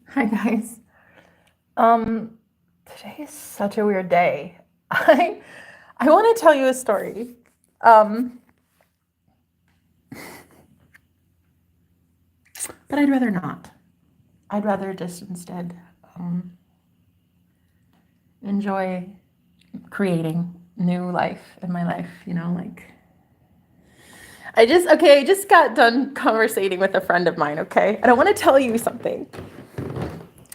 Hi guys. Um, Today is such a weird day. I I want to tell you a story. Um, but I'd rather not. I'd rather just instead um, enjoy creating new life in my life, like I just got done conversating with a friend of mine, okay? And I want to tell you something.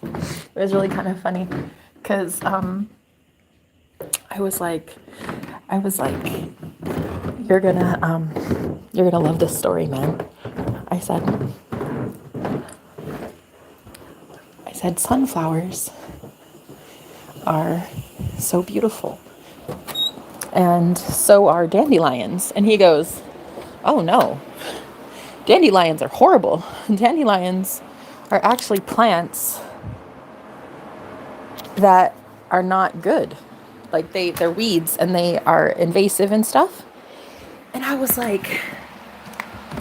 It was really kind of funny because I was like I was like you're gonna love this story, man. I said I said sunflowers are so beautiful, and so are dandelions. And he goes, "Oh no, dandelions are horrible. Dandelions are actually plants that are not good. Like they're weeds and they are invasive and stuff." And I was like,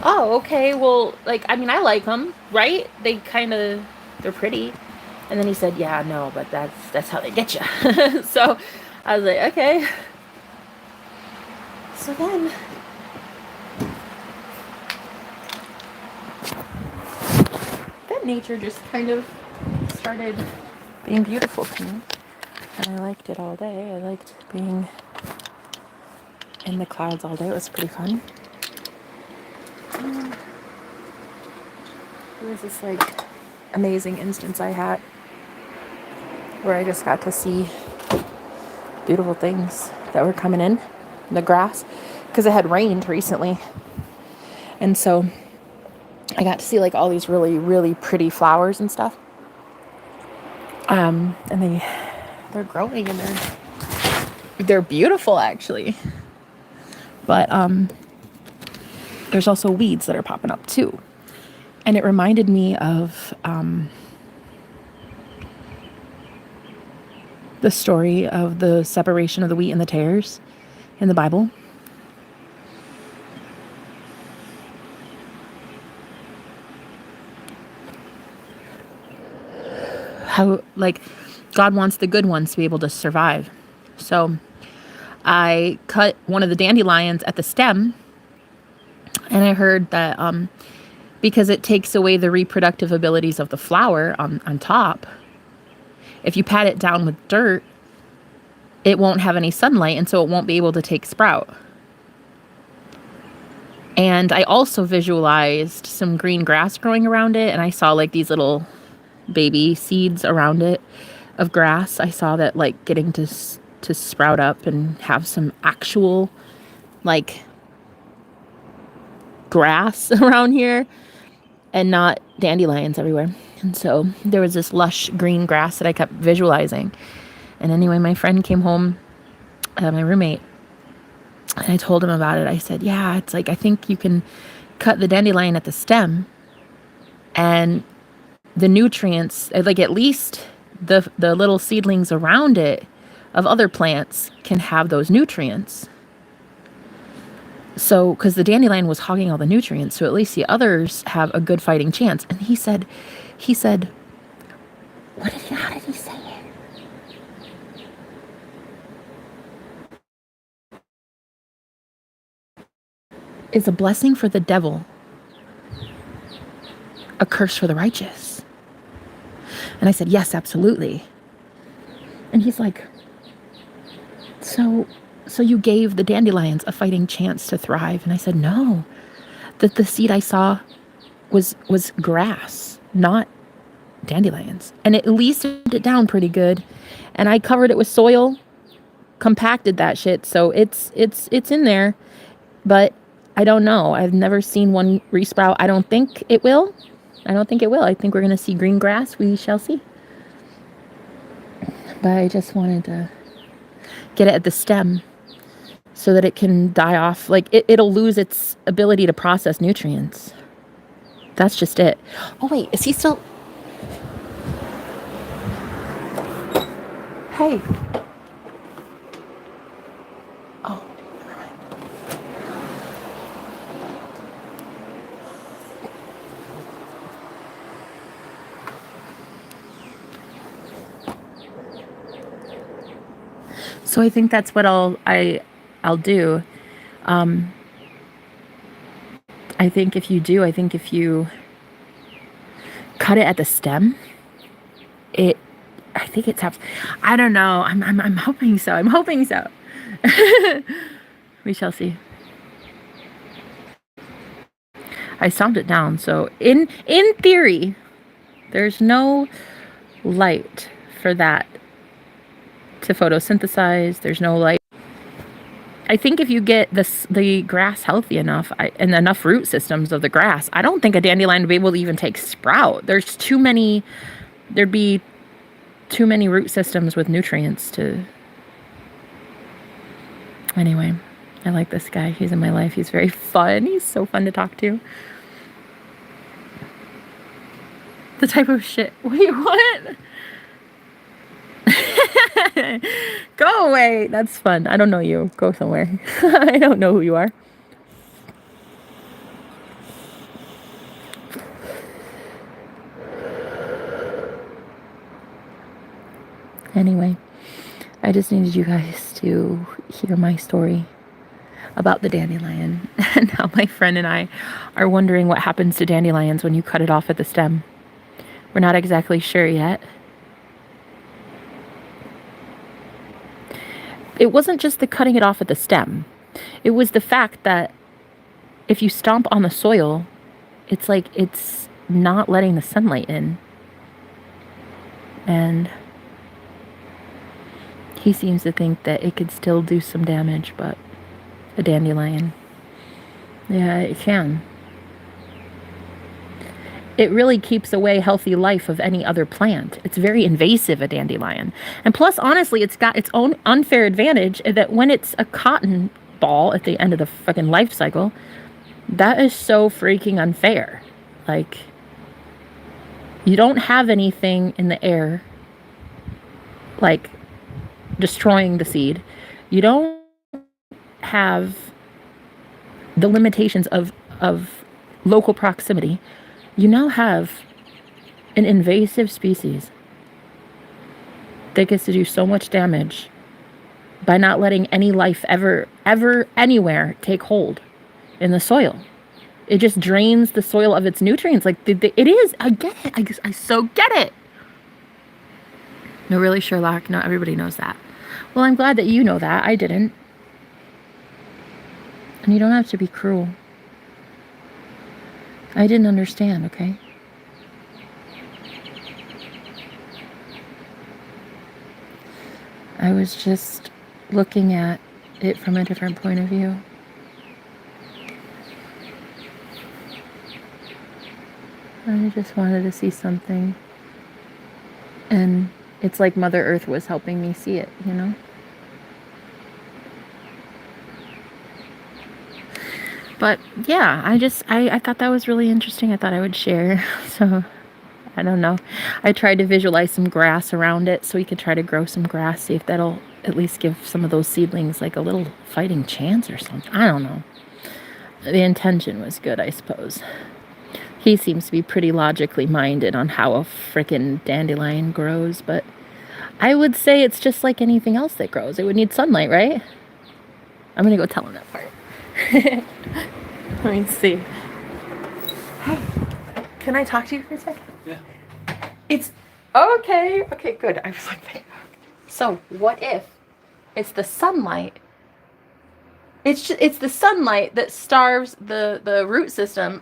"Oh, okay. Well, like I mean, I like them, right? They're pretty." And then he said, "Yeah, no, but that's how they get you." So I was like, "Okay." So then nature just kind of started being beautiful to me, and I liked it all day. I liked being in the clouds all day. It was pretty fun. It was this like amazing instance I had where I just got to see beautiful things that were coming in the grass because it had rained recently, and so I got to see like all these really really pretty flowers and stuff. And they're growing and they're beautiful actually, but there's also weeds that are popping up too. And it reminded me of the story of the separation of the wheat and the tares in the Bible. How, like, God wants the good ones to be able to survive. So I cut one of the dandelions at the stem, and I heard that because it takes away the reproductive abilities of the flower on top, if you pat it down with dirt, it won't have any sunlight, and so it won't be able to take sprout. And I also visualized some green grass growing around it, and I saw like these little baby seeds around it of grass. I saw that like getting to sprout up and have some actual like grass around here and not dandelions everywhere. And so there was this lush green grass that I kept visualizing. And anyway, my friend came home, my roommate, and I told him about it. I said, "Yeah, it's like I think you can cut the dandelion at the stem, and the nutrients, like at least the little seedlings around it of other plants can have those nutrients. So, because the dandelion was hogging all the nutrients, so at least the others have a good fighting chance." And he said, how did he say it? Is a blessing for the devil, a curse for the righteous. And I said, "Yes, absolutely." And he's like, so you gave the dandelions a fighting chance to thrive? And I said, "No, that the seed I saw was grass, not dandelions. And it leased it down pretty good. And I covered it with soil, compacted that shit, so it's in there. But I don't know. I've never seen one resprout. I don't think it will. I think we're gonna see green grass. We shall see. But I just wanted to get it at the stem so that it can die off. Like it'll lose its ability to process nutrients. That's just it. Oh wait, is he still? Hey. Oh. So I think that's what I'll do. I think if you cut it at the stem, it I think it's I don't know. I'm hoping so. I'm hoping so. We shall see. I stomped it down. So in theory, there's no light for that to photosynthesize. There's no light. I think if you get the grass healthy enough and enough root systems of the grass, I don't think a dandelion would be able to even take sprout. There'd be too many root systems with nutrients to... Anyway, I like this guy. He's in my life. He's very fun. He's so fun to talk to. The type of shit... Wait, what? Go away. That's fun. I don't know you. Go somewhere. I don't know who you are. Anyway, I just needed you guys to hear my story about the dandelion. And now my friend and I are wondering what happens to dandelions when you cut it off at the stem. We're not exactly sure yet. It wasn't just the cutting it off at the stem. It was the fact that if you stomp on the soil, it's like it's not letting the sunlight in. And he seems to think that it could still do some damage, but a dandelion, yeah, it can. It really keeps away healthy life of any other plant. It's very invasive, a dandelion. And plus, honestly, it's got its own unfair advantage that when it's a cotton ball at the end of the fucking life cycle, that is so freaking unfair. Like, you don't have anything in the air, like, destroying the seed. You don't have the limitations of local proximity. You now have an invasive species that gets to do so much damage by not letting any life ever anywhere take hold in the soil. It just drains the soil of its nutrients. Like, it is, I get it. I so get it. No, really, Sherlock? Not everybody knows that. Well, I'm glad that you know that. I didn't. And you don't have to be cruel. I didn't understand, okay? I was just looking at it from a different point of view. I just wanted to see something. And it's like Mother Earth was helping me see it, you know? But yeah, I thought that was really interesting. I thought I would share. So, I don't know. I tried to visualize some grass around it so we could try to grow some grass, see if that'll at least give some of those seedlings like a little fighting chance or something. I don't know. The intention was good, I suppose. He seems to be pretty logically minded on how a frickin' dandelion grows, but I would say it's just like anything else that grows. It would need sunlight, right? I'm gonna go tell him that part. Let me see. Hey, can I talk to you for a second? Yeah. It's okay. Okay, good. I was like, so what if it's the sunlight? It's the sunlight that starves the root system.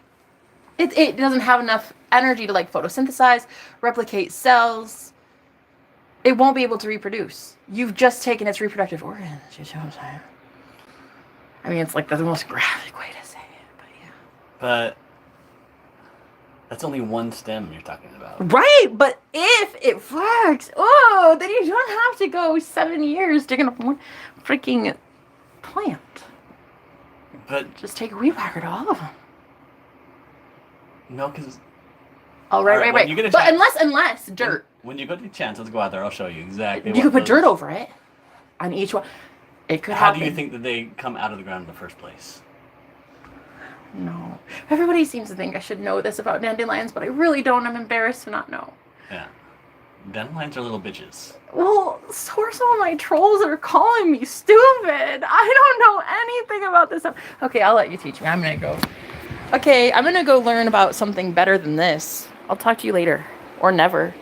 It doesn't have enough energy to like photosynthesize, replicate cells. It won't be able to reproduce. You've just taken its reproductive organs. You see what I'm saying? I mean, it's like the most graphic way to say it, but yeah. But that's only one stem you're talking about. Right, but if it works, then you don't have to go 7 years digging up one freaking plant. But just take a weed whacker to all of them. No, because... Oh, right. But unless dirt. When you go to the chance, let's go out there. I'll show you exactly. You could put dirt over it on each one. It could happen. How do you think that they come out of the ground in the first place? No. Everybody seems to think I should know this about dandelions, but I really don't. I'm embarrassed to not know. Yeah. Dandelions are little bitches. Well, so are some of my trolls that are calling me stupid. I don't know anything about this stuff. Okay, I'll let you teach me. I'm gonna go. Okay, I'm gonna go learn about something better than this. I'll talk to you later. Or never.